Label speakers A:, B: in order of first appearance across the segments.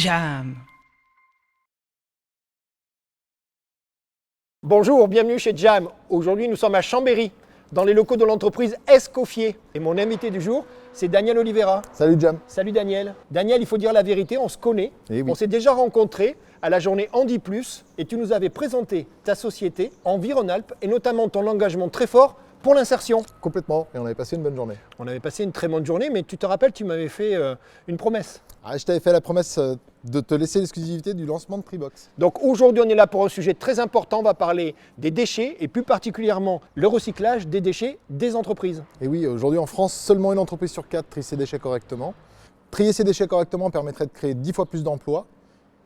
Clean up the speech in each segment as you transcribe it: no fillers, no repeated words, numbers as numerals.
A: Jam.
B: Bonjour, bienvenue chez Jam. Aujourd'hui, nous sommes à Chambéry, dans les locaux de l'entreprise Escoffier. Et mon invité du jour, c'est Daniel Oliveira.
C: Salut Jam.
B: Salut Daniel. Daniel, il faut dire la vérité, on se connaît.
C: Eh oui.
B: On s'est déjà rencontrés à la journée Handi Plus et tu nous avais présenté ta société Environalp et notamment ton engagement très fort pour l'insertion.
C: Complètement, et on avait passé une bonne journée.
B: On avait passé une très bonne journée, mais tu te rappelles, tu m'avais fait une promesse.
C: Je t'avais fait la promesse de te laisser l'exclusivité du lancement de Tribox.
B: Donc aujourd'hui, on est là pour un sujet très important. On va parler des déchets et plus particulièrement le recyclage des déchets des entreprises.
C: Et oui, aujourd'hui en France, seulement une entreprise sur 4 trie ses déchets correctement. Trier ses déchets correctement permettrait de créer 10 fois plus d'emplois,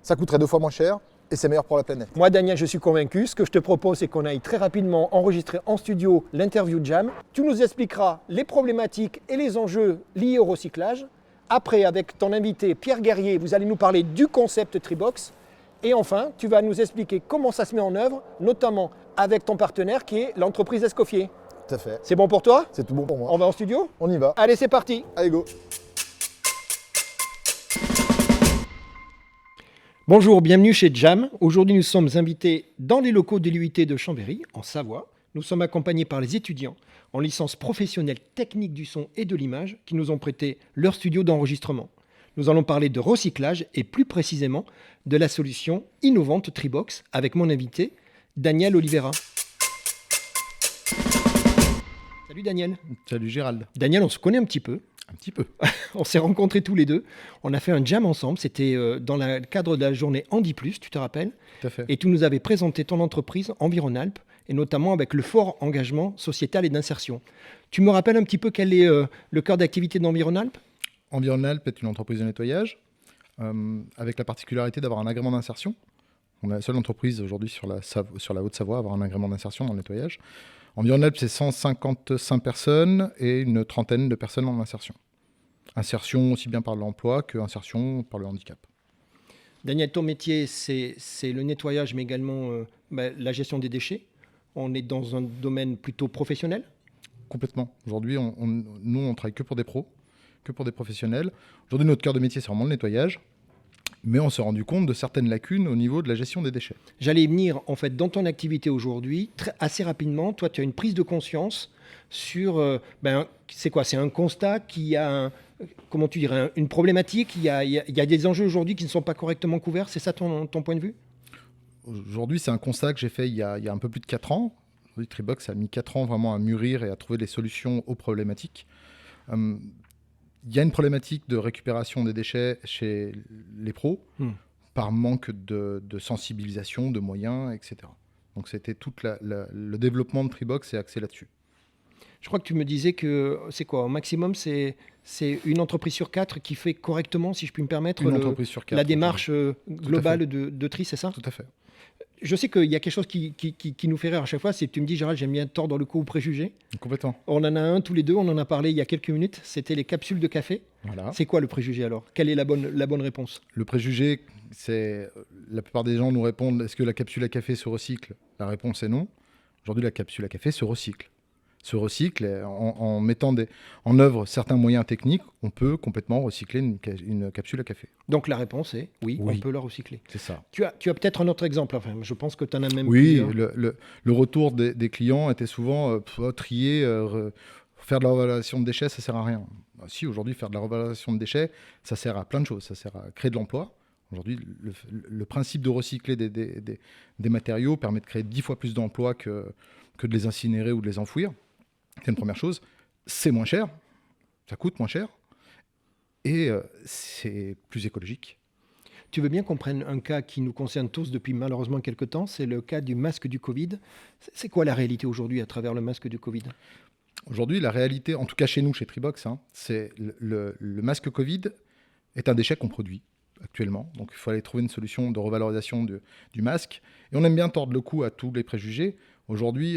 C: ça coûterait 2 fois moins cher et c'est meilleur pour la planète.
B: Moi, Daniel, je suis convaincu. Ce que je te propose, c'est qu'on aille très rapidement enregistrer en studio l'interview Jam. Tu nous expliqueras les problématiques et les enjeux liés au recyclage. Après, avec ton invité Pierre Guerrier, vous allez nous parler du concept Tribox. Et enfin, tu vas nous expliquer comment ça se met en œuvre, notamment avec ton partenaire qui est l'entreprise Escoffier.
C: Tout à fait.
B: C'est bon pour toi?
C: C'est tout bon pour moi.
B: On va en studio?
C: On y va.
B: Allez, c'est parti!
C: Allez, go.
B: Bonjour, bienvenue chez Jam. Aujourd'hui, nous sommes invités dans les locaux de l'UIT de Chambéry, en Savoie. Nous sommes accompagnés par les étudiants en licence professionnelle technique du son et de l'image qui nous ont prêté leur studio d'enregistrement. Nous allons parler de recyclage et plus précisément de la solution innovante Tribox avec mon invité Daniel Oliveira. Salut Daniel.
D: Salut Gérald.
B: Daniel, on se connaît un petit peu.
D: Un petit peu.
B: On s'est rencontrés tous les deux. On a fait un jam ensemble. C'était dans le cadre de la journée Handi Plus, tu te rappelles?
D: Tout à fait.
B: Et tu nous avais présenté ton entreprise Environalp, et notamment avec le fort engagement sociétal et d'insertion. Tu me rappelles un petit peu quel est le cœur d'activité d'Environalp?
D: Environalp est une entreprise de nettoyage avec la particularité d'avoir un agrément d'insertion. On est la seule entreprise aujourd'hui sur la Haute-Savoie à avoir un agrément d'insertion dans le nettoyage. Environalp, c'est 155 personnes et une trentaine de personnes en insertion. Insertion aussi bien par l'emploi que insertion par le handicap.
B: Daniel, ton métier, c'est le nettoyage, mais également la gestion des déchets. On est dans un domaine plutôt professionnel?
D: Complètement. Aujourd'hui, nous, on travaille que pour des pros, que pour des professionnels. Aujourd'hui, notre cœur de métier, c'est vraiment le nettoyage. Mais on s'est rendu compte de certaines lacunes au niveau de la gestion des déchets.
B: J'allais y venir, en fait, dans ton activité aujourd'hui, assez rapidement, toi, tu as une prise de conscience sur, c'est quoi? C'est un constat qu'il y a, comment tu dirais, une problématique, il y a des enjeux aujourd'hui qui ne sont pas correctement couverts, c'est ça ton point de vue?
D: Aujourd'hui, c'est un constat que j'ai fait il y a un peu plus de 4 ans. Aujourd'hui, Tribox a mis 4 ans vraiment à mûrir et à trouver des solutions aux problématiques. Il y a une problématique de récupération des déchets chez les pros par manque de sensibilisation, de moyens, etc. Donc c'était tout le développement de Tribox est axé là-dessus.
B: Je crois que tu me disais que c'est quoi, au maximum, c'est une entreprise sur 4 qui fait correctement, si je puis me permettre,
D: entreprise sur 4,
B: la démarche globale de tri, c'est ça?
D: Tout à fait.
B: Je sais qu'il y a quelque chose qui nous fait rire à chaque fois, c'est que tu me dis, Gérald, j'aime bien tordre le cou aux préjugés.
D: Complètement.
B: On en a un tous les deux, on en a parlé il y a quelques minutes, c'était les capsules de café.
D: Voilà.
B: C'est quoi le préjugé alors? Quelle est la bonne réponse?
D: Le préjugé, c'est la plupart des gens nous répondent, est-ce que la capsule à café se recycle? La réponse est non. Aujourd'hui, la capsule à café se recycle. En mettant en œuvre certains moyens techniques, on peut complètement recycler une capsule à café.
B: Donc la réponse est oui, on peut la recycler.
D: C'est ça.
B: Tu as peut-être un autre exemple, enfin, je pense que tu en as même
D: oui,
B: plusieurs.
D: Le retour des clients était souvent trier, faire de la revalorisation de déchets, ça sert à rien. Si, aujourd'hui, faire de la revalorisation de déchets, ça sert à plein de choses. Ça sert à créer de l'emploi. Aujourd'hui, le principe de recycler des matériaux permet de créer 10 fois plus d'emplois que de les incinérer ou de les enfouir. C'est une première chose. C'est moins cher, ça coûte moins cher et c'est plus écologique.
B: Tu veux bien qu'on prenne un cas qui nous concerne tous depuis malheureusement quelques temps, c'est le cas du masque du Covid. C'est quoi la réalité aujourd'hui à travers le masque du Covid?
D: Aujourd'hui, la réalité, en tout cas chez nous, chez Tribox, c'est le masque Covid est un déchet qu'on produit actuellement. Donc il faut aller trouver une solution de revalorisation du masque. Et on aime bien tordre le cou à tous les préjugés. Aujourd'hui,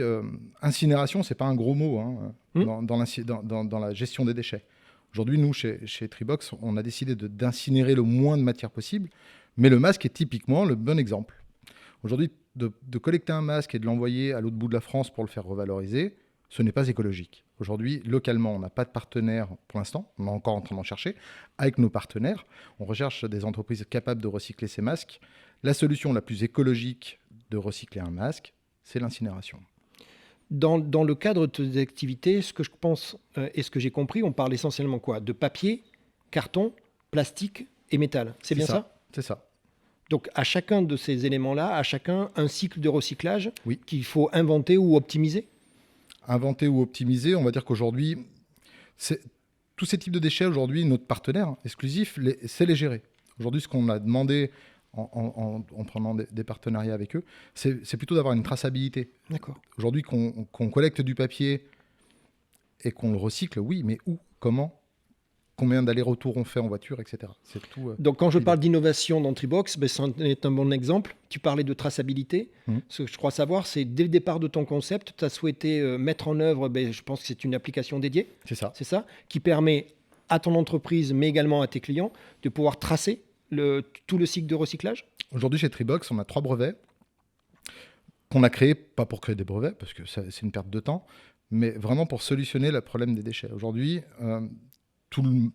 D: incinération, ce n'est pas un gros mot dans la gestion des déchets. Aujourd'hui, nous, chez Tribox, on a décidé d'incinérer le moins de matière possible, mais le masque est typiquement le bon exemple. Aujourd'hui, de collecter un masque et de l'envoyer à l'autre bout de la France pour le faire revaloriser, ce n'est pas écologique. Aujourd'hui, localement, on n'a pas de partenaire pour l'instant, on est encore en train d'en chercher. Avec nos partenaires, on recherche des entreprises capables de recycler ces masques. La solution la plus écologique de recycler un masque, c'est l'incinération.
B: Dans le cadre de tes activités, ce que je pense et ce que j'ai compris, on parle essentiellement quoi? De papier, carton, plastique et métal. C'est bien ça?
D: C'est ça.
B: Donc à chacun de ces éléments-là, à chacun un cycle de recyclage
D: Oui.
B: qu'il faut inventer ou optimiser?
D: Inventer ou optimiser, on va dire qu'aujourd'hui, tous ces types de déchets, aujourd'hui, notre partenaire exclusif, c'est les gérer. Aujourd'hui, ce qu'on a demandé en prenant des partenariats avec eux, c'est plutôt d'avoir une traçabilité.
B: D'accord.
D: Aujourd'hui, qu'on collecte du papier et qu'on le recycle, oui, mais où, comment, combien d'allers-retours on fait en voiture, etc. C'est tout.
B: Donc quand je parle d'innovation dans Tribox, c'en est un bon exemple. Tu parlais de traçabilité. Ce que je crois savoir, c'est dès le départ de ton concept, tu as souhaité mettre en œuvre, je pense que c'est une application dédiée,
D: C'est ça.
B: c'est ça, qui permet à ton entreprise, mais également à tes clients, de pouvoir tracer tout le cycle de recyclage?
D: Aujourd'hui, chez Tribox, on a 3 brevets qu'on a créés, pas pour créer des brevets, parce que c'est une perte de temps, mais vraiment pour solutionner le problème des déchets. Aujourd'hui,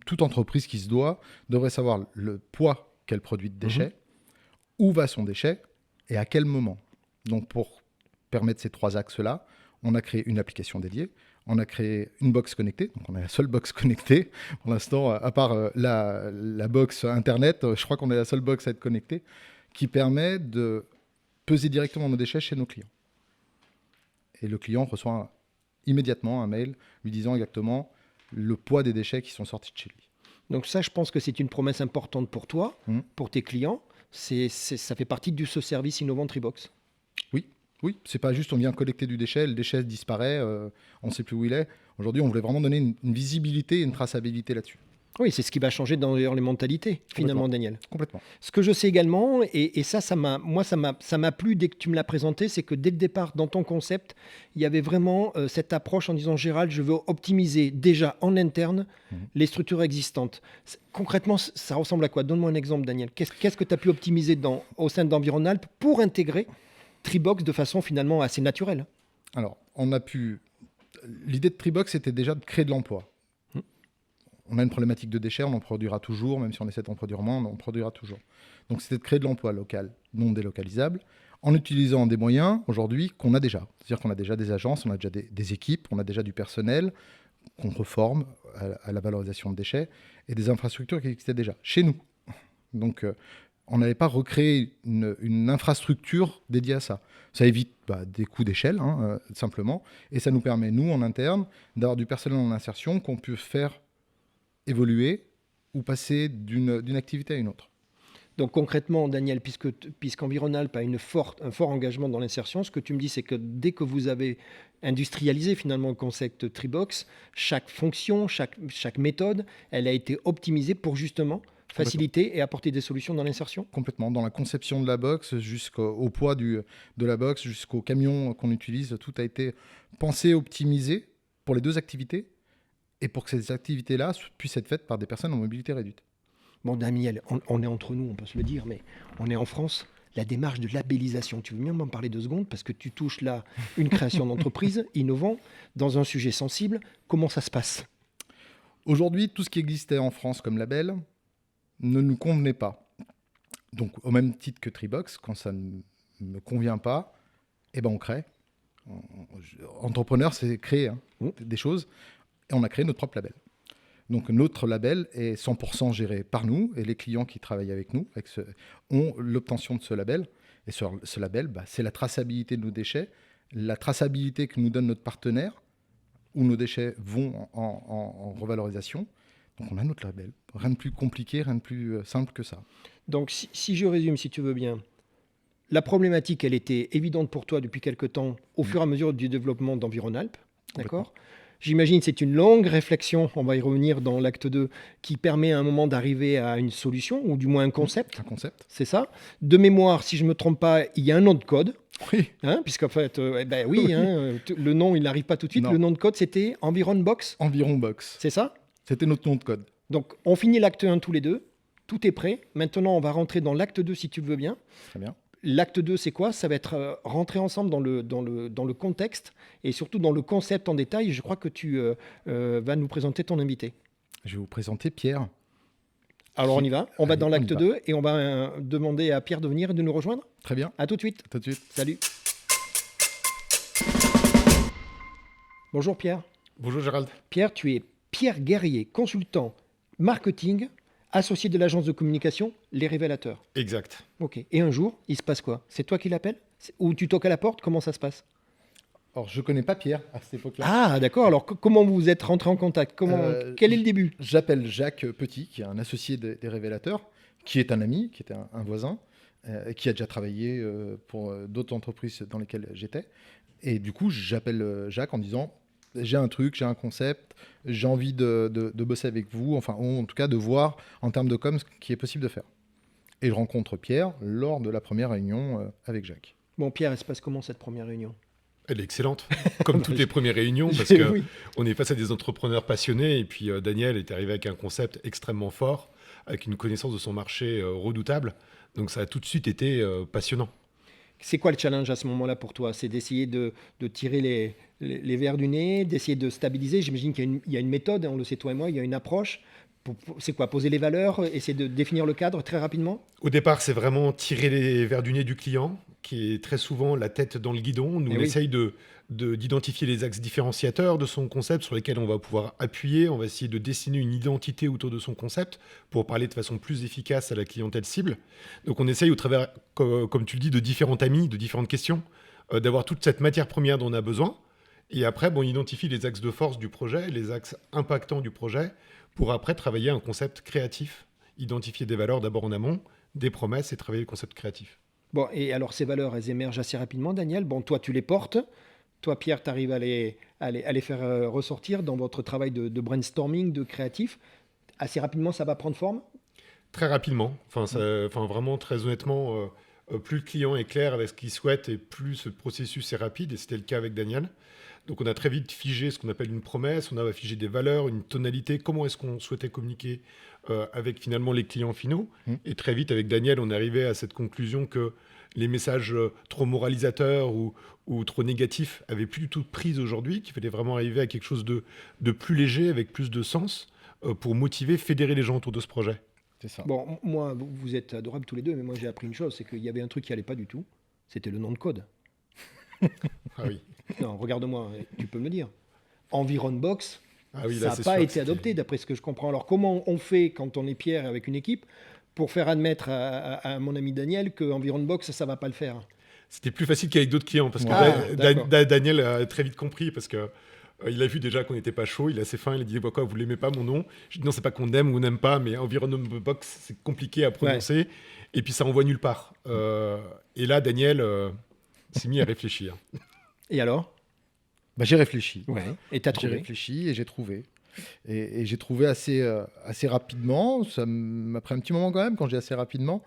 D: toute entreprise qui se doit devrait savoir le poids qu'elle produit de déchets, où va son déchet et à quel moment. Donc, pour permettre ces 3 axes-là, on a créé une application dédiée, on a créé une box connectée, donc on est la seule box connectée. Pour l'instant, à part la box Internet, je crois qu'on est la seule box à être connectée, qui permet de peser directement nos déchets chez nos clients. Et le client reçoit immédiatement un mail lui disant exactement le poids des déchets qui sont sortis de chez lui.
B: Donc ça, je pense que c'est une promesse importante pour toi, pour tes clients. Ça fait partie de ce service innovant Tribox.
D: Oui, c'est pas juste on vient collecter du déchet, le déchet disparaît, on ne sait plus où il est. Aujourd'hui, on voulait vraiment donner une visibilité et une traçabilité là-dessus.
B: Oui, c'est ce qui va changer dans les mentalités, finalement, Daniel.
D: Complètement.
B: Ce que je sais également, et ça m'a plu dès que tu me l'as présenté, c'est que dès le départ, dans ton concept, il y avait vraiment cette approche en disant, Gérald, je veux optimiser déjà en interne les structures existantes. Concrètement, ça ressemble à quoi? Donne-moi un exemple, Daniel. Qu'est-ce que tu as pu optimiser au sein d'Environalp pour intégrer Tribox de façon finalement assez naturelle?
D: Alors, l'idée de Tribox, c'était déjà de créer de l'emploi. On a une problématique de déchets, on en produira toujours, même si on essaie d'en produire moins, on en produira toujours. Donc c'était de créer de l'emploi local, non délocalisable, en utilisant des moyens aujourd'hui qu'on a déjà. C'est-à-dire qu'on a déjà des agences, on a déjà des équipes, on a déjà du personnel qu'on reforme à la valorisation de déchets et des infrastructures qui existaient déjà chez nous. Donc on n'allait pas recréer une infrastructure dédiée à ça. Ça évite des coûts d'échelle, simplement, et ça nous permet, nous, en interne, d'avoir du personnel en insertion qu'on peut faire évoluer ou passer d'une activité à une autre.
B: Donc concrètement, Daniel, puisqu'Environalp a un fort engagement dans l'insertion, ce que tu me dis, c'est que dès que vous avez industrialisé finalement le concept Tribox, chaque fonction, chaque méthode, elle a été optimisée pour justement faciliter et apporter des solutions dans l'insertion?
D: Complètement. Dans la conception de la box, jusqu'au poids de la box, jusqu'au camion qu'on utilise, tout a été pensé, optimisé pour les 2 activités et pour que ces activités-là puissent être faites par des personnes en mobilité réduite.
B: Bon, Daniel, on est entre nous, on peut se le dire, mais on est en France. La démarche de labellisation, tu veux bien m'en parler 2 secondes? Parce que tu touches là une création d'entreprise innovant dans un sujet sensible. Comment ça se passe?
D: Aujourd'hui, tout ce qui existait en France comme label ne nous convenait pas. Donc, au même titre que Tribox, quand ça ne me convient pas, on crée. Entrepreneur, c'est créer des choses. Et on a créé notre propre label. Donc notre label est 100% géré par nous et les clients qui travaillent avec nous ont l'obtention de ce label. Et ce label, c'est la traçabilité de nos déchets, la traçabilité que nous donne notre partenaire, où nos déchets vont en revalorisation. Donc on a notre label. Rien de plus compliqué, rien de plus simple que ça.
B: Donc si je résume, si tu veux bien, la problématique, elle était évidente pour toi depuis quelque temps, au fur et à mesure du développement d'Environalp, d'accord ? J'imagine que c'est une longue réflexion, on va y revenir dans l'acte 2, qui permet à un moment d'arriver à une solution, ou du moins un concept.
D: Un concept.
B: C'est ça. De mémoire, si je ne me trompe pas, il y a un nom de code.
D: Oui.
B: Puisqu'en fait, le nom, il n'arrive pas tout de suite.
D: Non.
B: Le nom de code, c'était Environbox.
D: Environbox.
B: C'est ça?
D: C'était notre nom de code.
B: Donc, on finit l'acte 1 tous les deux. Tout est prêt. Maintenant, on va rentrer dans l'acte 2, si tu le veux bien.
D: Très bien.
B: l'acte 2, c'est quoi? Ça va être rentrer ensemble dans le contexte et surtout dans le concept en détail. Je crois que tu vas nous présenter ton invité.
D: Je vais vous présenter Pierre.
B: Alors on y va, on va
D: Allez,
B: dans
D: on y
B: l'acte
D: va.
B: 2 et on va demander à Pierre de venir et de nous rejoindre.
D: Très bien,
B: À tout de suite.
D: tout de suite.
B: Salut. Bonjour Pierre.
A: Bonjour Gérald.
B: Pierre, tu es Pierre Guerrier, consultant marketing, associé de l'agence de communication Les Révélateurs.
A: Exact.
B: Ok. Et un jour, il se passe quoi? C'est toi qui l'appelles? Ou tu toques à la porte? Comment ça se passe?
D: Alors, je connais pas Pierre à cette époque-là.
B: Ah, d'accord. Alors, comment vous vous êtes rentré en contact? Quel est le début?
D: J'appelle Jacques Petit, qui est un associé des Révélateurs, qui est un ami, qui était un voisin, qui a déjà travaillé pour d'autres entreprises dans lesquelles j'étais. Et du coup, j'appelle Jacques en disant, j'ai un truc, j'ai un concept, j'ai envie de bosser avec vous, enfin, ou en tout cas de voir en termes de com ce qui est possible de faire. Et je rencontre Pierre lors de la première réunion avec Jacques.
B: Bon, Pierre, elle se passe comment cette première réunion?
A: Elle est excellente, comme toutes les premières réunions, parce qu'on
B: Oui.
A: est face à des entrepreneurs passionnés. Et puis Daniel est arrivé avec un concept extrêmement fort, avec une connaissance de son marché redoutable. Donc ça a tout de suite été passionnant.
B: C'est quoi le challenge à ce moment-là pour toi? C'est d'essayer de tirer les verres du nez, d'essayer de stabiliser. J'imagine qu'il y a une méthode, hein, on le sait toi et moi, il y a une approche. C'est quoi? Poser les valeurs, essayer de définir le cadre très rapidement?
A: Au départ, c'est vraiment tirer les verres du nez du client, qui est très souvent la tête dans le guidon. Nous,
B: Eh
A: on
B: oui.
A: essaye d'identifier les axes différenciateurs de son concept sur lesquels on va pouvoir appuyer. On va essayer de dessiner une identité autour de son concept pour parler de façon plus efficace à la clientèle cible. Donc, on essaye au travers, comme tu le dis, de différents tamis, de différentes questions, d'avoir toute cette matière première dont on a besoin. Et après, on identifie les axes de force du projet, les axes impactants du projet, pour après travailler un concept créatif, identifier des valeurs d'abord en amont, des promesses et travailler le concept créatif.
B: Bon, et alors ces valeurs, elles émergent assez rapidement, Daniel. Bon, toi, tu les portes. Toi, Pierre, tu arrives à les faire ressortir dans votre travail de brainstorming, de créatif. Assez rapidement, ça va prendre forme?
A: Très rapidement, vraiment très honnêtement, plus le client est clair avec ce qu'il souhaite et plus ce processus est rapide, et c'était le cas avec Daniel. Donc on a très vite figé ce qu'on appelle une promesse, on a figé des valeurs, une tonalité, comment est-ce qu'on souhaitait communiquer avec finalement les clients finaux. Et très vite avec Daniel, on est arrivé à cette conclusion que les messages trop moralisateurs ou trop négatifs avaient plus du tout de prise aujourd'hui, qu'il fallait vraiment arriver à quelque chose de plus léger, avec plus de sens, pour motiver, fédérer les gens autour de ce projet.
D: C'est ça.
B: Bon, moi, vous êtes adorables tous les deux, mais moi, j'ai appris une chose, c'est qu'il y avait un truc qui allait pas du tout. C'était le nom de code.
A: Ah oui,
B: Non, regarde-moi, tu peux me le dire. Environbox,
A: ah oui,
B: ça
A: là,
B: n'a
A: c'est
B: pas
A: sûr que
B: été adopté, d'après ce que je comprends. Alors, comment on fait quand on est Pierre avec une équipe pour faire admettre à mon ami Daniel que Environbox, ça ne va pas le faire?
A: C'était plus facile qu'avec d'autres clients, parce que
B: d'accord.
A: Daniel a très vite compris, parce que il a vu déjà qu'on n'était pas chaud, il est assez fin, il a dit quoi, vous l'aimez pas mon nom? Je dis non, c'est pas qu'on aime ou on n'aime pas, mais Environbox, c'est compliqué à prononcer, et puis ça envoie nulle part. Et là, Daniel s'est mis à réfléchir.
B: Et alors?
D: J'ai réfléchi.
B: Et tu as
D: J'ai
B: trouvé?
D: réfléchi et j'ai trouvé. Et j'ai trouvé assez rapidement. Ça m'a pris un petit moment quand même quand j'ai assez rapidement.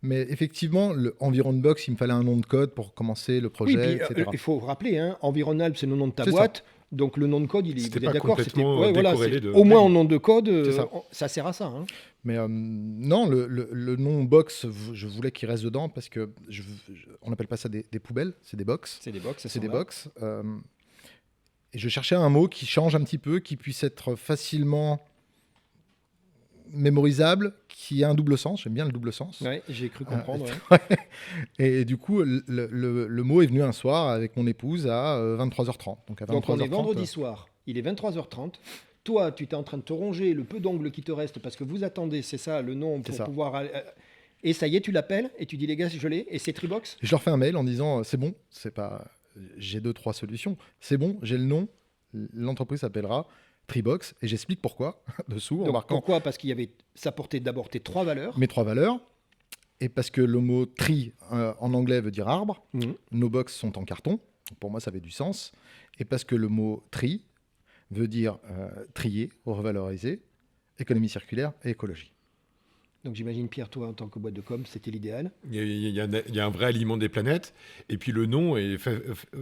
D: Mais effectivement, le Environbox, il me fallait un nom de code pour commencer le
B: Oui,
D: projet,
B: puis
D: etc.
B: il faut rappeler, hein, Environal, c'est le nom de ta
D: C'est ça.
B: boîte. Donc le nom de code,
A: C'était
B: vous êtes
A: pas
B: d'accord?
A: complètement décorrélé de-
B: Au moins en nom de code,
D: C'est ça.
B: ça sert à ça. Hein.
D: Mais non, le nom box, je voulais qu'il reste dedans parce que on n'appelle pas ça des poubelles, c'est des box.
B: C'est des box,
D: C'est des box. Et je cherchais un mot qui change un petit peu, qui puisse être facilement mémorisable, qui a un double sens. J'aime bien le double sens.
B: Ouais, j'ai cru comprendre.
D: Ouais. Et du coup, le mot est venu un soir avec mon épouse à 23h30. Donc à 23h30.
B: Donc on est vendredi soir, il est 23h30. Toi, tu es en train de te ronger le peu d'ongles qui te reste parce que vous attendez, c'est ça, le nom pour
D: ça.
B: pouvoir... Et ça y est, tu l'appelles et tu dis les gars, je l'ai, et c'est Tribox?
D: Et je leur fais un mail en disant c'est bon, c'est pas, j'ai 2-3 solutions, c'est bon, j'ai le nom, l'entreprise s'appellera Tribox et j'explique pourquoi dessous en
B: Donc,
D: marquant
B: pourquoi? Parce qu'il y avait, ça portait d'abord tes 3 valeurs.
D: mes 3 valeurs et parce que le mot tri en anglais veut dire arbre,
B: Mhm.
D: nos box sont en carton, pour moi ça avait du sens, et parce que le mot tri veut dire trier, revaloriser, économie circulaire et écologie.
B: Donc j'imagine, Pierre, toi, en tant que boîte de com, c'était l'idéal.
A: Il y a un vrai aliment des planètes. Et puis le nom est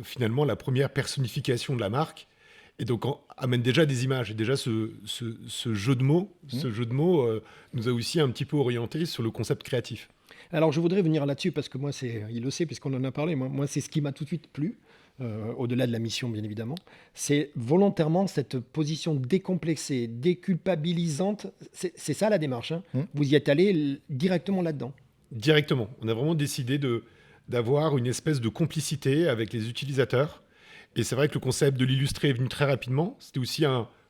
A: finalement la première personnification de la marque. Et donc amène déjà des images. Et déjà ce jeu de mots, nous a aussi un petit peu orienté sur le concept créatif.
B: Alors, je voudrais venir là-dessus parce que moi, il le sait puisqu'on en a parlé. Moi, c'est ce qui m'a tout de suite plu, au-delà de la mission, bien évidemment. C'est volontairement cette position décomplexée, déculpabilisante. C'est ça la démarche. Hein. Vous y êtes allé directement là-dedans.
A: Directement. On a vraiment décidé d'avoir une espèce de complicité avec les utilisateurs. Et c'est vrai que le concept de l'illustrer est venu très rapidement. C'était aussi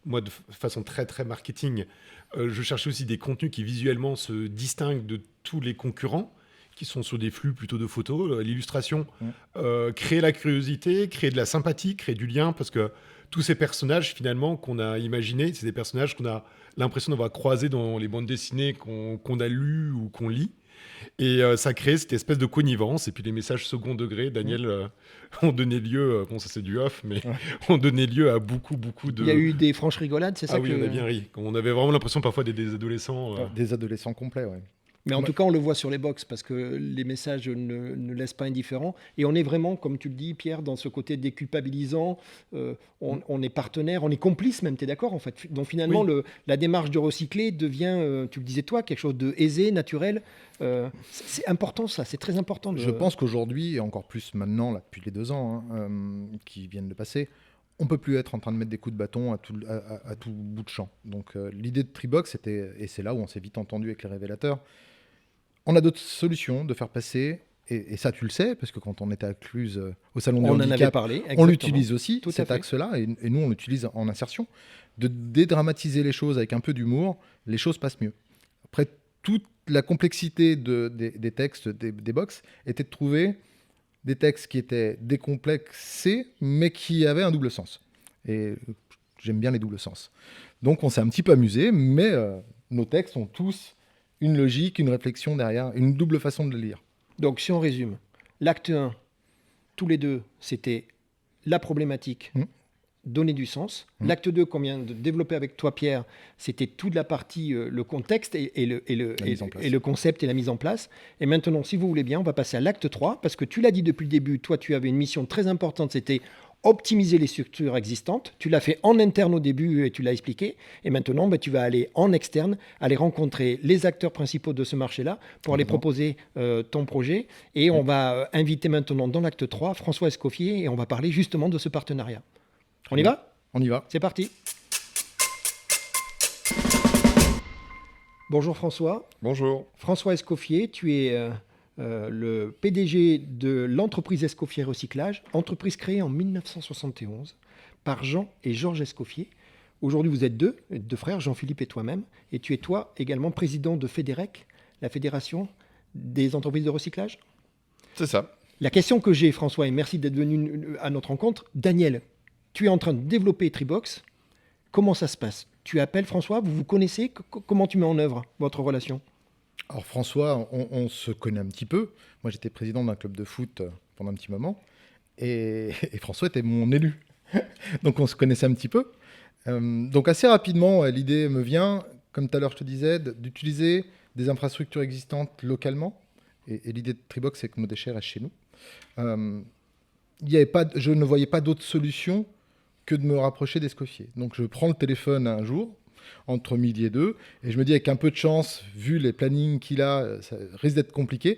A: moi, de façon très, très marketing, je cherchais aussi des contenus qui visuellement se distinguent de tous les concurrents, qui sont sur des flux plutôt de photos. L'illustration, créer la curiosité, créer de la sympathie, créer du lien, parce que tous ces personnages, finalement, qu'on a imaginés, c'est des personnages qu'on a l'impression d'avoir croisés dans les bandes dessinées qu'on a lues ou qu'on lit. Et ça crée cette espèce de connivence. Et puis les messages second degré, Daniel, ont donné lieu, bon ça c'est du off, mais ont donné lieu à beaucoup de...
B: Il y a eu des franches rigolades, c'est ça
A: oui, on a bien ri. On avait vraiment l'impression parfois des adolescents...
D: Des adolescents complets, ouais.
B: Mais en tout cas, on le voit sur les box parce que les messages ne laissent pas indifférent. Et on est vraiment, comme tu le dis, Pierre, dans ce côté déculpabilisant. On est partenaire, on est complice même, tu es d'accord en fait. Donc finalement, la démarche de recycler devient, tu le disais toi, quelque chose de aisé, naturel. C'est important ça, c'est très important.
D: Je pense qu'aujourd'hui, et encore plus maintenant, là, depuis les 2 ans qui viennent de passer, on ne peut plus être en train de mettre des coups de bâton à tout bout de champ. Donc l'idée de Tribox, c'était, et c'est là où on s'est vite entendu avec les révélateurs, on a d'autres solutions de faire passer, et ça tu le sais, parce que quand on était à Cluse au Salon du Handicap,
B: en avait parlé,
D: on l'utilise aussi,
B: tout
D: cet axe-là, et nous on l'utilise en insertion, de dédramatiser les choses avec un peu d'humour, les choses passent mieux. Après, toute la complexité des textes, des box, était de trouver des textes qui étaient décomplexés, mais qui avaient un double sens. Et j'aime bien les doubles sens. Donc on s'est un petit peu amusé, mais nos textes ont tous une logique, une réflexion derrière, une double façon de le lire.
B: Donc si on résume, l'acte 1, tous les deux, c'était la problématique, donner du sens. L'acte 2 qu'on vient de développer avec toi, Pierre, c'était toute la partie, le contexte et le concept et la mise en place. Et maintenant, si vous voulez bien, on va passer à l'acte 3, parce que tu l'as dit depuis le début, toi, tu avais une mission très importante, c'était optimiser les structures existantes. Tu l'as fait en interne au début et tu l'as expliqué. Et maintenant, tu vas aller en externe, aller rencontrer les acteurs principaux de ce marché-là pour aller proposer ton projet. Et on va inviter maintenant dans l'acte 3 François Escoffier et on va parler justement de ce partenariat. On y va ?
D: On y va.
B: C'est parti. Bonjour François.
E: Bonjour.
B: François Escoffier, tu es le PDG de l'entreprise Escoffier Recyclage, entreprise créée en 1971 par Jean et Georges Escoffier. Aujourd'hui, vous êtes deux frères, Jean-Philippe et toi-même, et tu es toi également président de Fédérec, la Fédération des entreprises de recyclage.
E: C'est ça.
B: La question que j'ai, François, et merci d'être venu à notre rencontre, Daniel, tu es en train de développer Tribox. Comment ça se passe ? Tu appelles François, vous vous connaissez ? Comment tu mets en œuvre votre relation ?
D: Alors François, on se connaît un petit peu. Moi, j'étais président d'un club de foot pendant un petit moment. Et François était mon élu. Donc, on se connaissait un petit peu. Donc, assez rapidement, l'idée me vient, comme tout à l'heure, je te disais, d'utiliser des infrastructures existantes localement. Et l'idée de Tribox, c'est que nos déchets restent chez nous. Je ne voyais pas d'autre solution que de me rapprocher d'Escoffier. Donc, je prends le téléphone un jour, entre midi et 2, et je me dis, avec un peu de chance, vu les plannings qu'il a, ça risque d'être compliqué.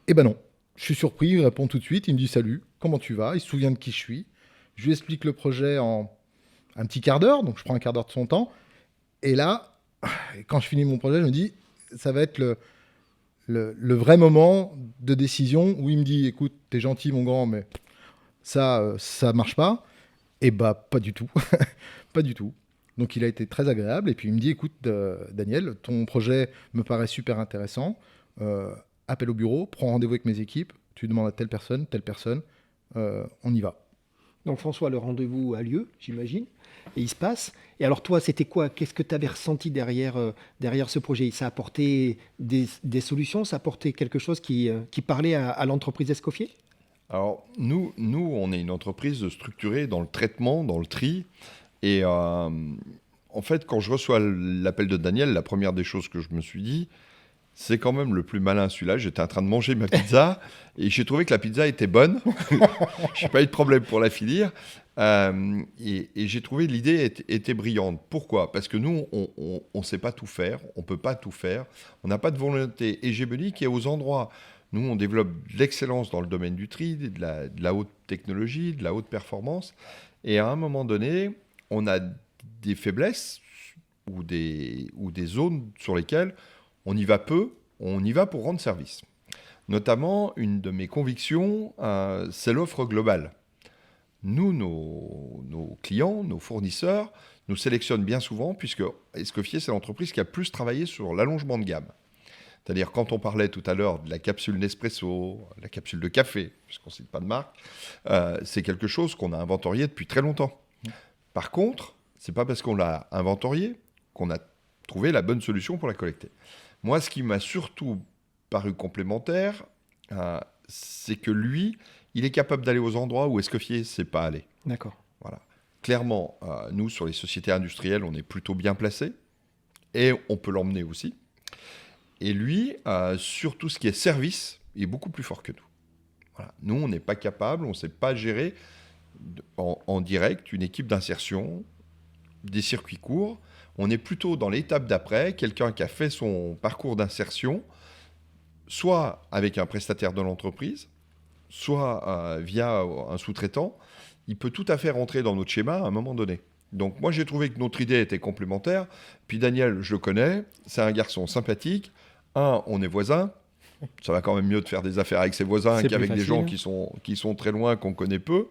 D: Eh ben non, je suis surpris, il répond tout de suite, il me dit « Salut, comment tu vas ?» Il se souvient de qui je suis. Je lui explique le projet en un petit quart d'heure, donc je prends un quart d'heure de son temps. Et là, quand je finis mon projet, je me dis, ça va être le vrai moment de décision où il me dit « Écoute, t'es gentil mon grand, mais ça marche pas. » Et bah, pas du tout. Pas du tout. Donc il a été très agréable. Et puis il me dit, écoute, Daniel, ton projet me paraît super intéressant. Appelle au bureau, prends rendez-vous avec mes équipes. Tu demandes à telle personne, on y va.
B: Donc François, le rendez-vous a lieu, j'imagine, et il se passe. Et alors toi, c'était quoi ? Qu'est-ce que tu avais ressenti derrière ce projet ? Ça apportait des solutions ? Ça apportait quelque chose qui parlait à l'entreprise Escoffier ?
E: Alors, nous, on est une entreprise structurée dans le traitement, dans le tri. Et en fait, quand je reçois l'appel de Daniel, la première des choses que je me suis dit, c'est quand même le plus malin celui-là. J'étais en train de manger ma pizza et j'ai trouvé que la pizza était bonne. Je n'ai pas eu de problème pour la finir. Et j'ai trouvé l'idée était brillante. Pourquoi ? Parce que nous, on ne sait pas tout faire, on ne peut pas tout faire, on n'a pas de volonté hégémonique et aux endroits, nous, on développe de l'excellence dans le domaine du tri, de la haute technologie, de la haute performance. Et à un moment donné, on a des faiblesses ou des zones sur lesquelles on y va peu, on y va pour rendre service. Notamment, une de mes convictions, c'est l'offre globale. Nous, nos clients, nos fournisseurs, nous sélectionnent bien souvent, puisque Escoffier, c'est l'entreprise qui a le plus travaillé sur l'allongement de gamme. C'est-à-dire, quand on parlait tout à l'heure de la capsule Nespresso, la capsule de café, puisqu'on ne cite pas de marque, c'est quelque chose qu'on a inventorié depuis très longtemps. Par contre, ce n'est pas parce qu'on l'a inventorié qu'on a trouvé la bonne solution pour la collecter. Moi, ce qui m'a surtout paru complémentaire, c'est que lui, il est capable d'aller aux endroits où Escoffier ne sait pas aller.
B: D'accord.
E: Voilà. Clairement, nous, sur les sociétés industrielles, on est plutôt bien placés et on peut l'emmener aussi. Et lui, sur tout ce qui est service, il est beaucoup plus fort que nous. Voilà. Nous, on n'est pas capable, on ne sait pas gérer en direct une équipe d'insertion, des circuits courts. On est plutôt dans l'étape d'après, quelqu'un qui a fait son parcours d'insertion, soit avec un prestataire de l'entreprise, soit via un sous-traitant. Il peut tout à fait rentrer dans notre schéma à un moment donné. Donc moi, j'ai trouvé que notre idée était complémentaire. Puis Daniel, je le connais, c'est un garçon sympathique. On est voisins. Ça va quand même mieux de faire des affaires avec ses voisins qu'avec des gens qui sont très loin, qu'on connaît peu.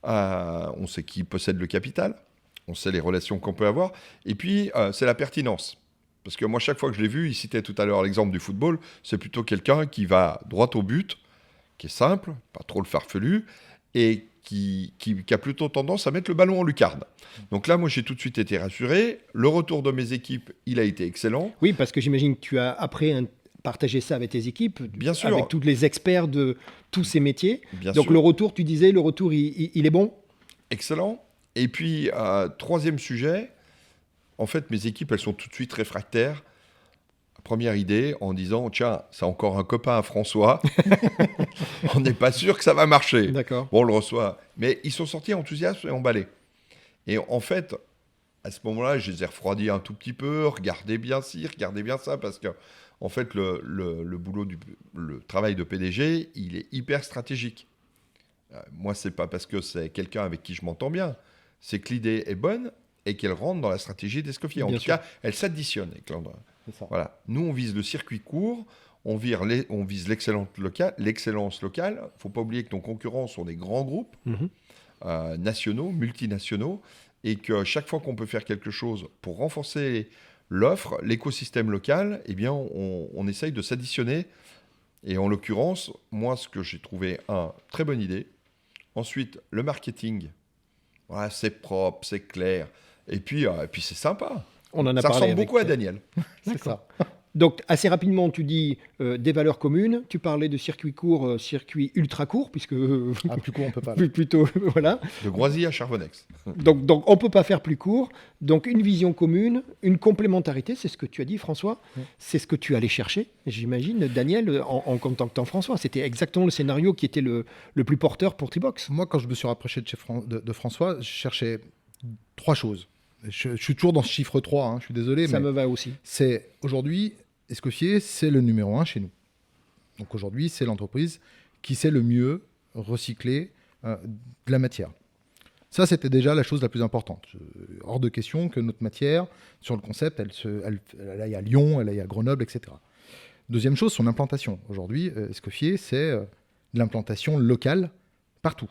E: On sait qui possède le capital. On sait les relations qu'on peut avoir. Et puis, c'est la pertinence. Parce que moi, chaque fois que je l'ai vu, il citait tout à l'heure l'exemple du football, c'est plutôt quelqu'un qui va droit au but, qui est simple, pas trop le farfelu, et qui a plutôt tendance à mettre le ballon en lucarne. Donc là, moi, j'ai tout de suite été rassuré. Le retour de mes équipes, il a été excellent.
B: Oui, parce que j'imagine que tu as après partagé ça avec tes équipes,
E: Bien sûr.
B: avec tous les experts de tous ces métiers.
E: Bien
B: Donc
E: sûr.
B: le retour, tu disais, il est bon ?
E: Excellent. Et puis, troisième sujet, en fait, mes équipes, elles sont tout de suite réfractaires. Première idée, en disant, tiens, c'est encore un copain à François. On n'est pas sûr que ça va marcher.
B: D'accord.
E: Bon, on le reçoit. Mais ils sont sortis enthousiastes et emballés. Et en fait, à ce moment-là, je les ai refroidis un tout petit peu. Regardez bien ci, regardez bien ça. Parce que, en fait, le boulot, le travail de PDG, il est hyper stratégique. Moi, c'est pas parce que c'est quelqu'un avec qui je m'entends bien. C'est que l'idée est bonne et qu'elle rentre dans la stratégie d'Escoffier. En
B: Bien
E: tout
B: sûr.
E: cas, elle s'additionne.
D: C'est ça.
E: Voilà. Nous, on vise le circuit court, on vise l'excellence locale. Il ne faut pas oublier que nos concurrents sont des grands groupes nationaux, multinationaux, et que chaque fois qu'on peut faire quelque chose pour renforcer l'offre, l'écosystème local, eh bien, on essaye de s'additionner. Et en l'occurrence, moi, ce que j'ai trouvé, très bonne idée. Ensuite, le marketing. Voilà, c'est propre, c'est clair. Et puis c'est sympa.
B: On en a
E: Ça
B: parlé
E: ressemble beaucoup à Daniel.
D: C'est ça.
B: Donc, assez rapidement, tu dis des valeurs communes. Tu parlais de circuit court, circuit ultra court, puisque
D: Plus court, on peut pas. Là.
B: plutôt, voilà.
E: De Groisy à Charbonnex.
B: Donc, on ne peut pas faire plus court. Donc, une vision commune, une complémentarité, c'est ce que tu as dit, François.
D: Oui.
B: C'est ce que tu allais chercher, j'imagine, Daniel, en contactant François. C'était exactement le scénario qui était le plus porteur pour Tribox.
D: Moi, quand je me suis rapproché de François, je cherchais 3 choses. Je suis toujours dans ce chiffre 3, hein, je suis désolé,
B: Ça
D: mais
B: me va aussi.
D: c'est aujourd'hui, Escoffier, c'est le numéro 1 chez nous. Donc aujourd'hui, c'est l'entreprise qui sait le mieux recycler de la matière. Ça, c'était déjà la chose la plus importante. Hors de question que notre matière, sur le concept, elle aille à Lyon, elle aille à Grenoble, etc. Deuxième chose, son implantation. Aujourd'hui, Escoffier, c'est de l'implantation locale partout.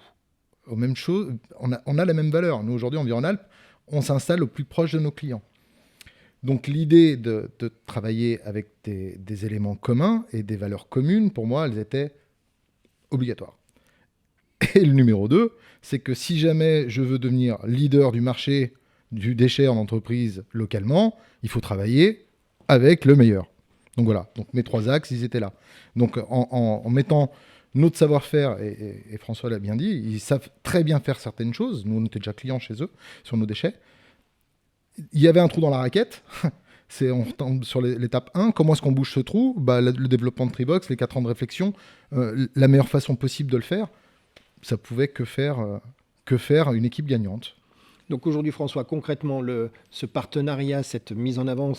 D: Aux mêmes choses, on a la même valeur. Nous, aujourd'hui, on vit en Alpes, on s'installe au plus proche de nos clients. Donc l'idée de travailler avec des éléments communs et des valeurs communes, pour moi, elles étaient obligatoires. Et le numéro 2, c'est que si jamais je veux devenir leader du marché du déchet en entreprise localement, il faut travailler avec le meilleur. Donc voilà, donc mes 3 axes, ils étaient là. Donc en mettant notre savoir-faire, et François l'a bien dit, ils savent très bien faire certaines choses. Nous, on était déjà clients chez eux sur nos déchets. Il y avait un trou dans la raquette, On retombe sur l'étape 1. Comment est-ce qu'on bouge ce trou ? Le développement de Tribox, les 4 ans de réflexion, la meilleure façon possible de le faire, ça pouvait que faire une équipe gagnante.
B: Donc aujourd'hui, François, concrètement, ce partenariat, cette mise en avant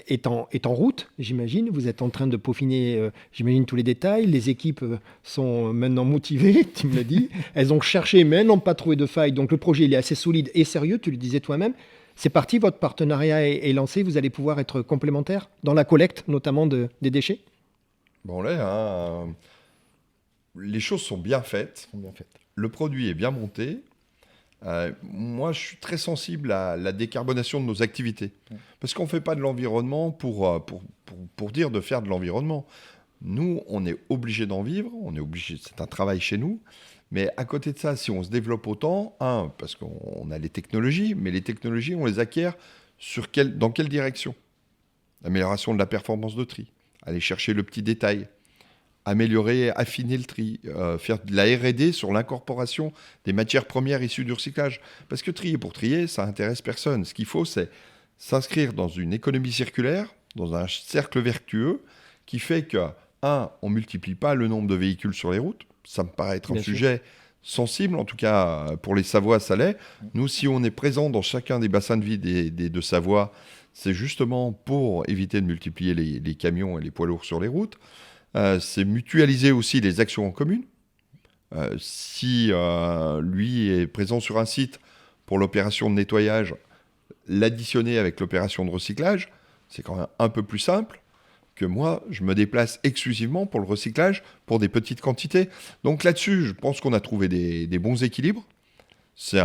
B: est en route, j'imagine. Vous êtes en train de peaufiner, j'imagine, tous les détails. Les équipes sont maintenant motivées, tu me l'as dit. Elles ont cherché, mais elles n'ont pas trouvé de faille. Donc le projet, il est assez solide et sérieux, tu le disais toi-même. C'est parti, votre partenariat est lancé. Vous allez pouvoir être complémentaires dans la collecte, notamment des déchets.
E: Bon, là, les choses sont bien faites. Le produit est bien monté. Moi, je suis très sensible à la décarbonation de nos activités. Parce qu'on ne fait pas de l'environnement pour dire de faire de l'environnement. Nous, on est obligé d'en vivre, c'est un travail chez nous. Mais à côté de ça, si on se développe autant, parce qu'on a les technologies, mais les technologies, on les acquiert dans quelle direction ? Amélioration de la performance de tri, aller chercher le petit détail, améliorer, affiner le tri, faire de la R&D sur l'incorporation des matières premières issues du recyclage. Parce que trier pour trier, ça intéresse personne. Ce qu'il faut, c'est s'inscrire dans une économie circulaire, dans un cercle vertueux, qui fait que, on ne multiplie pas le nombre de véhicules sur les routes. Ça me paraît être un sujet sensible, en tout cas pour les Savoies, ça l'est. Nous, si on est présent dans chacun des bassins de vie des deux Savoies, c'est justement pour éviter de multiplier les camions et les poids lourds sur les routes. C'est mutualiser aussi les actions en commune. Si lui est présent sur un site pour l'opération de nettoyage, l'additionner avec l'opération de recyclage, c'est quand même un peu plus simple que moi, je me déplace exclusivement pour le recyclage pour des petites quantités. Donc là-dessus, je pense qu'on a trouvé des bons équilibres. C'est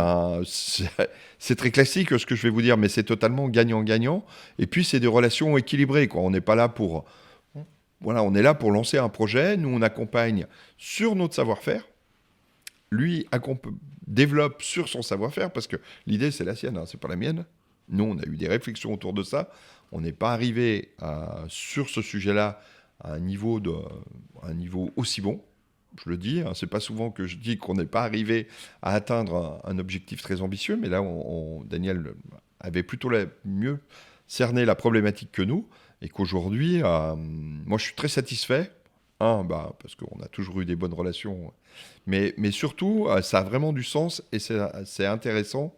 E: très classique ce que je vais vous dire, mais c'est totalement gagnant-gagnant. Et puis, c'est des relations équilibrées, quoi. On n'est pas là pour... Voilà, on est là pour lancer un projet. Nous, on accompagne sur notre savoir-faire. Lui développe sur son savoir-faire, parce que l'idée, c'est la sienne, c'est pas la mienne. Nous, on a eu des réflexions autour de ça. On n'est pas arrivé sur ce sujet-là à un niveau aussi bon. Je le dis, c'est pas souvent que je dis qu'on n'est pas arrivé à atteindre un objectif très ambitieux, mais là, Daniel avait plutôt mieux cerné la problématique que nous, et qu'aujourd'hui, moi, je suis très satisfait. Parce qu'on a toujours eu des bonnes relations, mais surtout, ça a vraiment du sens, et c'est intéressant,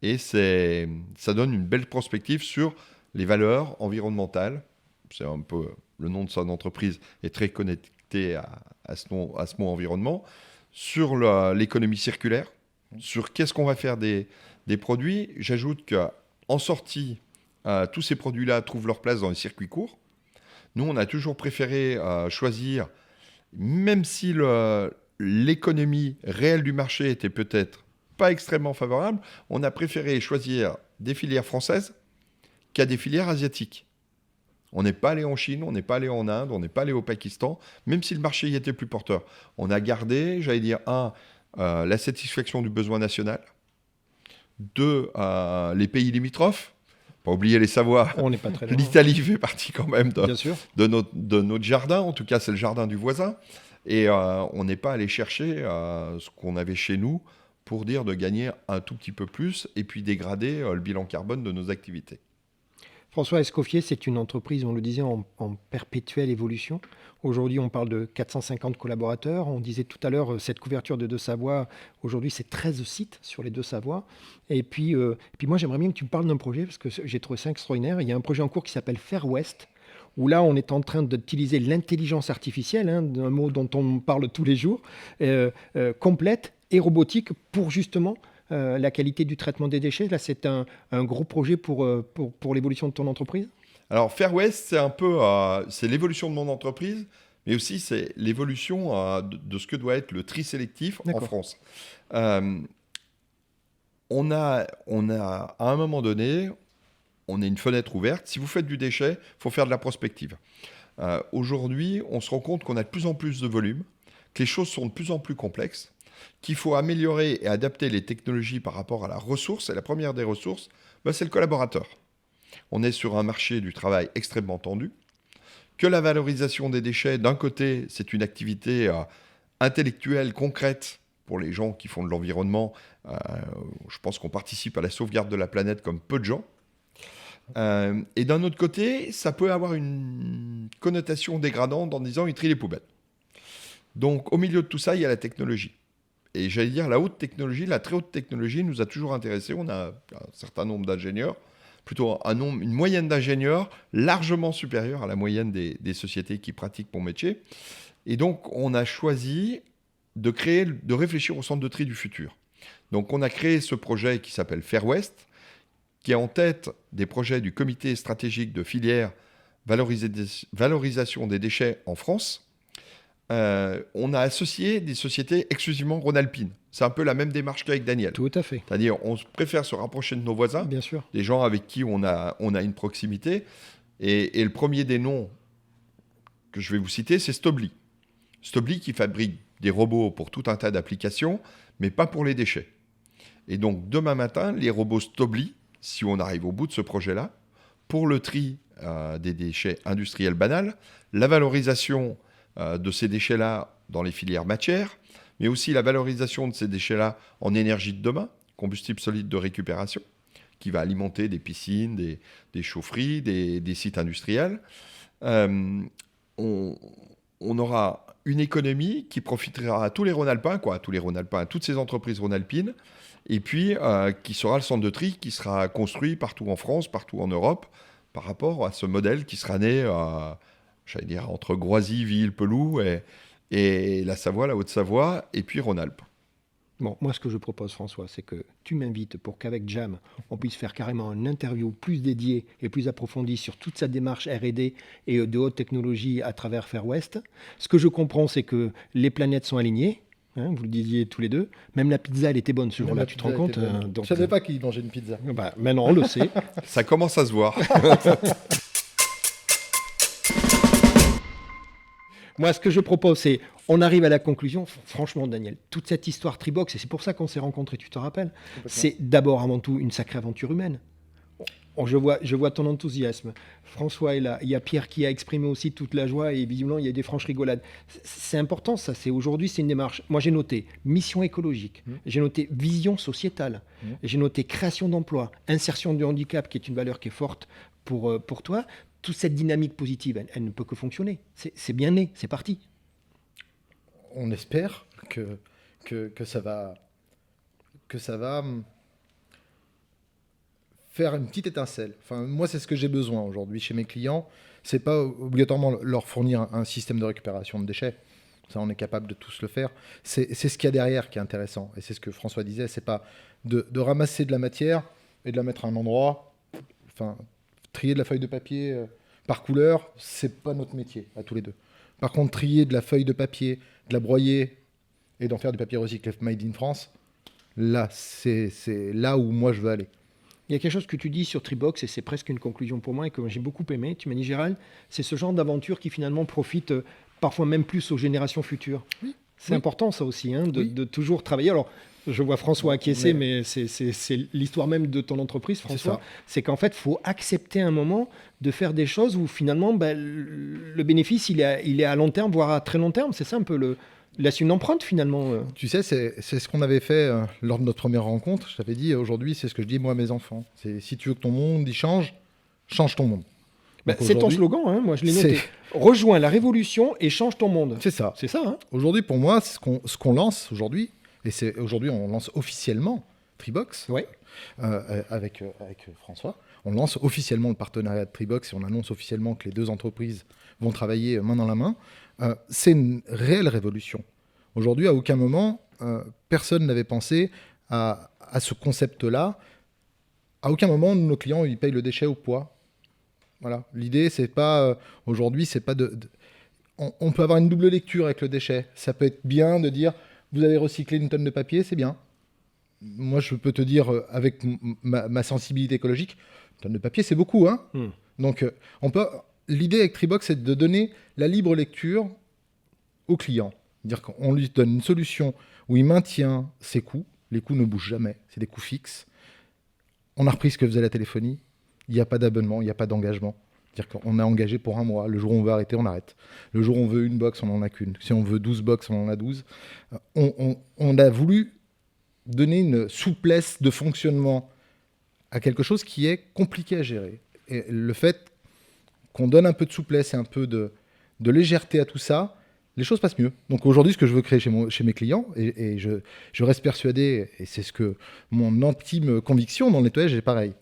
E: et ça donne une belle perspective sur les valeurs environnementales. C'est un peu le nom de son entreprise est très connecté à ce mot environnement, sur l'économie circulaire, sur qu'est-ce qu'on va faire des produits. J'ajoute qu'en sortie, tous ces produits-là trouvent leur place dans les circuits courts. Nous, on a toujours préféré choisir, même si l'économie réelle du marché était peut-être pas extrêmement favorable, on a préféré choisir des filières françaises qu'à des filières asiatiques. On n'est pas allé en Chine, on n'est pas allé en Inde, on n'est pas allé au Pakistan, même si le marché y était plus porteur. On a gardé, j'allais dire, la satisfaction du besoin national, 2, les pays limitrophes, pas oublier les Savoies.
B: On n'est pas très loin.
E: L'Italie fait partie quand même
B: de
E: notre jardin, en tout cas c'est le jardin du voisin, et on n'est pas allé chercher ce qu'on avait chez nous pour dire de gagner un tout petit peu plus et puis dégrader le bilan carbone de nos activités.
B: François Escoffier, c'est une entreprise, on le disait, en perpétuelle évolution. Aujourd'hui, on parle de 450 collaborateurs. On disait tout à l'heure, cette couverture de Deux-Savoies, aujourd'hui, c'est 13 sites sur les Deux-Savoies. Et puis moi, j'aimerais bien que tu me parles d'un projet, parce que j'ai trouvé ça extraordinaire. Il y a un projet en cours qui s'appelle Fair West, où là, on est en train d'utiliser l'intelligence artificielle, un mot dont on parle tous les jours, complète et robotique pour justement... la qualité du traitement des déchets. Là, c'est un gros projet pour l'évolution de ton entreprise.
E: Alors, Fair West, c'est un peu c'est l'évolution de mon entreprise, mais aussi c'est l'évolution de ce que doit être le tri sélectif en France. On a, à un moment donné, on a une fenêtre ouverte. Si vous faites du déchet, il faut faire de la prospective. Aujourd'hui, on se rend compte qu'on a de plus en plus de volume, que les choses sont de plus en plus complexes, qu'il faut améliorer et adapter les technologies par rapport à la ressource. Et la première des ressources, c'est le collaborateur. On est sur un marché du travail extrêmement tendu, que la valorisation des déchets, d'un côté, c'est une activité intellectuelle, concrète, pour les gens qui font de l'environnement. Je pense qu'on participe à la sauvegarde de la planète comme peu de gens. Et d'un autre côté, ça peut avoir une connotation dégradante en disant ils trient les poubelles. Donc au milieu de tout ça, il y a la technologie. Et j'allais dire, la haute technologie, la très haute technologie nous a toujours intéressés. On a un certain nombre d'ingénieurs, plutôt une moyenne d'ingénieurs largement supérieure à la moyenne des sociétés qui pratiquent mon métier. Et donc, on a choisi de réfléchir au centre de tri du futur. Donc, on a créé ce projet qui s'appelle Fair West, qui est en tête des projets du comité stratégique de filière valorisation des déchets en France. On a associé des sociétés exclusivement rhône-alpines. C'est un peu la même démarche qu'avec Daniel.
B: Tout à fait.
E: C'est-à-dire, on préfère se rapprocher de nos voisins,
B: Bien sûr.
E: des gens avec qui on a une proximité. Et le premier des noms que je vais vous citer, c'est Stobli. Stobli qui fabrique des robots pour tout un tas d'applications, mais pas pour les déchets. Et donc, demain matin, les robots Stobli, si on arrive au bout de ce projet-là, pour le tri des déchets industriels banals, la valorisation de ces déchets-là dans les filières matières, mais aussi la valorisation de ces déchets-là en énergie de demain, combustible solide de récupération, qui va alimenter des piscines, des chaufferies, des sites industriels. On aura une économie qui profitera à tous les Rhône-Alpins, à toutes ces entreprises rhône-alpines, et puis qui sera le centre de tri qui sera construit partout en France, partout en Europe, par rapport à ce modèle qui sera né j'allais dire, entre Groisy, Villers-Peloux et la Savoie, la Haute-Savoie, et puis Rhône-Alpes.
B: Bon, moi, ce que je propose, François, c'est que tu m'invites pour qu'avec Jam, on puisse faire carrément une interview plus dédiée et plus approfondie sur toute sa démarche R&D et de haute technologie à travers Fair West. Ce que je comprends, c'est que les planètes sont alignées. Hein, vous le disiez tous les deux. Même la pizza, elle était bonne ce jour-là, tu te rends compte
D: Je ne savais pas qui mangeait une pizza.
B: Bah, maintenant, on le sait.
E: Ça commence à se voir.
B: Moi, ce que je propose, c'est, on arrive à la conclusion, franchement, Daniel, toute cette histoire Tribox, et c'est pour ça qu'on s'est rencontrés, tu te rappelles, c'est d'abord, avant tout, une sacrée aventure humaine. Je vois ton enthousiasme. François est là. Il y a Pierre qui a exprimé aussi toute la joie et visiblement, il y a des franches rigolades. C'est important, ça. Aujourd'hui, c'est une démarche. Moi, j'ai noté mission écologique. J'ai noté vision sociétale. J'ai noté création d'emplois, insertion du handicap, qui est une valeur qui est forte pour toi. Toute cette dynamique positive, elle ne peut que fonctionner. C'est bien né, c'est parti.
D: On espère que ça va faire une petite étincelle. Enfin, moi, c'est ce que j'ai besoin aujourd'hui chez mes clients. C'est pas obligatoirement leur fournir un système de récupération de déchets. Ça, on est capable de tous le faire. C'est ce qu'il y a derrière qui est intéressant. Et c'est ce que François disait, c'est pas de ramasser de la matière et de la mettre à un endroit. Enfin, trier de la feuille de papier par couleur, c'est pas notre métier à tous les deux. Par contre, trier de la feuille de papier, de la broyer et d'en faire du papier recyclé made in France, là, c'est là où moi je veux aller.
B: Il y a quelque chose que tu dis sur Tribox, et c'est presque une conclusion pour moi, et que j'ai beaucoup aimé. Tu m'as dit, Gérald, c'est ce genre d'aventure qui finalement profite parfois même plus aux générations futures.
D: Oui.
B: C'est important ça aussi, hein, de toujours travailler. Alors, je vois François acquiescer, mais c'est l'histoire même de ton entreprise, François. C'est qu'en fait, il faut accepter un moment de faire des choses où finalement, le bénéfice, il est à long terme, voire à très long terme. C'est ça un peu laisse une empreinte finalement.
D: Tu sais, c'est ce qu'on avait fait lors de notre première rencontre. Je t'avais dit, aujourd'hui, c'est ce que je dis moi à mes enfants. C'est si tu veux que ton monde, il change ton monde.
B: C'est ton slogan, hein, moi je l'ai noté. Rejoins la révolution et change ton monde.
D: C'est ça.
B: C'est ça. Hein.
D: Aujourd'hui, pour moi, ce qu'on lance aujourd'hui, et c'est aujourd'hui, on lance officiellement Tribox avec François. On lance officiellement le partenariat de Tribox et on annonce officiellement que les deux entreprises vont travailler main dans la main. C'est une réelle révolution. Aujourd'hui, à aucun moment, personne n'avait pensé à ce concept-là. À aucun moment, nos clients ils payent le déchet au poids. Voilà. L'idée, c'est pas aujourd'hui, c'est pas on peut avoir une double lecture avec le déchet. Ça peut être bien de dire vous avez recyclé une tonne de papier, c'est bien. Moi, je peux te dire avec ma sensibilité écologique, une tonne de papier, c'est beaucoup, hein. Donc, l'idée avec Tribox, c'est de donner la libre lecture au client. C'est-à-dire qu'on lui donne une solution où il maintient ses coûts. Les coûts ne bougent jamais, c'est des coûts fixes. On a repris ce que faisait la téléphonie. Il n'y a pas d'abonnement, il n'y a pas d'engagement. C'est-à-dire qu'on est engagé pour un mois. Le jour où on veut arrêter, on arrête. Le jour où on veut une box, on n'en a qu'une. Si on veut 12 box, on en a 12. On a voulu donner une souplesse de fonctionnement à quelque chose qui est compliqué à gérer. Et le fait qu'on donne un peu de souplesse et un peu de légèreté à tout ça, les choses passent mieux. Donc aujourd'hui, ce que je veux créer chez mes clients, et je reste persuadé, et c'est ce que mon intime conviction dans le nettoyage est pareil.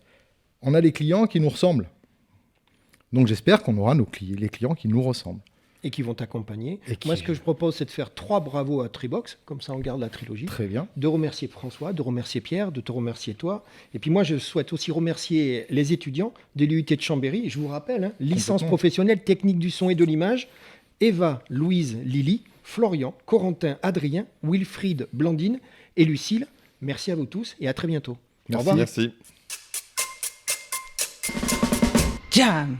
D: On a les clients qui nous ressemblent. Donc j'espère qu'on aura les clients qui nous ressemblent.
B: Et qui vont t'accompagner.
D: Et qui-
B: Moi, ce que je propose, c'est de faire 3 bravos à Tribox, comme ça on garde la trilogie.
D: Très bien.
B: De remercier François, de remercier Pierre, de te remercier toi. Et puis moi, je souhaite aussi remercier les étudiants de l'IUT de Chambéry. Je vous rappelle, licence
D: Complètement.
B: professionnelle technique du son et de l'image. Eva, Louise, Lily, Florian, Corentin, Adrien, Wilfried, Blandine et Lucille. Merci à vous tous et à très bientôt.
D: Merci.
B: Au revoir.
E: Merci.
F: Jam